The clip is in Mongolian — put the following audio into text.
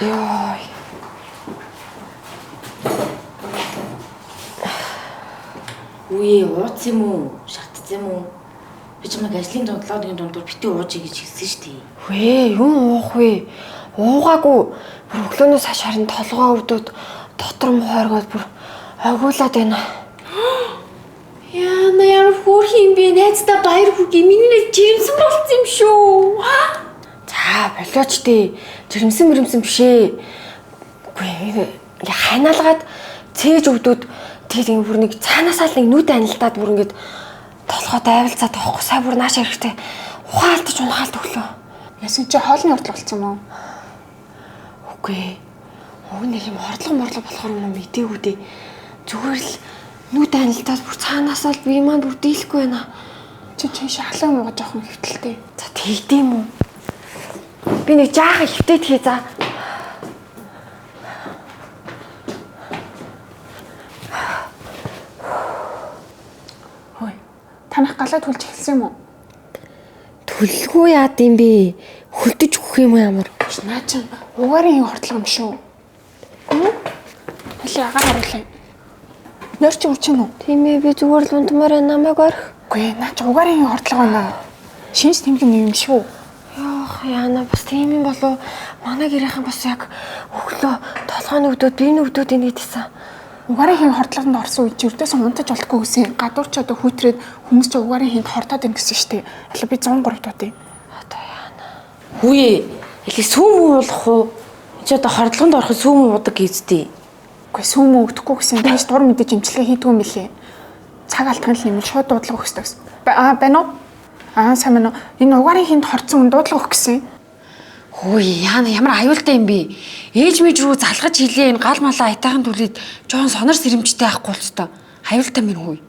Яа. Үе ууц юм уу? Шатц юм уу? Би чамайг ажлын дундлаагийн дундуур битүү уужиг гэж хэлсэн шүү дээ. Вэ, юм уух вэ? Уугаагүй. Бүр өглөөнөөс хойш харин толгоо өвдөд дотор муу хоргоод бүр огиулаад байна. Яна ямар хөөрхөн юм бэ? Найздаа баяр хүргэе. Миний нэг жирэмсэн болсон юм шүү. За, болооч дээ. Жирэмсэн биш ээ. Үгүй ингээ ханаалгаад цээж өвдөд тэгээд бүр нэг цаанаасаа л нэг нүд анилдаад бүр ингээд толгой дайвалцаад тоохгүй сая бүр нааш хэрэгтэй. Ухаалтж унахаалт өглөө. Ясын чи хоолны уртл болсон юм уу? Үгүй. Уг нэг юм хордлого болохоор юм мэдээгүй дээ. Зүгээр л нүд анилдаад бүр цаанаасаа л би маань бүр дийлэхгүй байна. Чи шахлаа муугаа жоохон хөвтөлтэй. За тэгдэм үү? Би нэг жаахан хөвтөд хий за. Хөөе. Танах галаа түлж эхэлсэн юм уу? Төлөлгүй яад юм бэ? Хөлдөж өгөх юм уу ямар? Наа чи угаарын хордлого юм шүү. Хали агаар харуулъя. Нөр чи үрч юм уу? Тийм ээ би зүгээр л унтмаар намайг орх. Үгүй наа чи угаарын хордлого байна. Шинж тэмдэг нэг юм шүү. Яах яана бас тийм юм болов манай гэрийнхэн бас яг өглөө толгойн өвдөд биений өвдөд ийн гэдсэн. Угаарын хордлогонд орсон үед чи өрдөөс унтаж олдохгүй гэсэн. Гадуур ч одоо хүүтрээд хүмүүс чи угаарын хинт хортоод ийн гэсэн штеп. Аль би 103 дуудъя. Одоо яана. Үе. Эле сүүм уулах уу? Чи одоо хордлогонд ороход сүүм уудаг гэжтэй. Үгүй сүүм өгдөхгүй гэсэн. Тэгээс дур мэдээж имчилгээ хийдгүү юм билээ. Цаг алтхан л юм шууд дуудлага өгөх гэсэн. Байна уу? Сайн байна уу? Энэ угаарын хинт хорцсон дуудлага өгөх гэсэн. Хөөе, яана ямар аюултай юм бэ? Ээж мэж рүү залгаж хилээ энэ гал малаа айтайхан түлээд жоон сонор сэрэмжтэй ахгүй болцтой. Аюултай минь хөөе.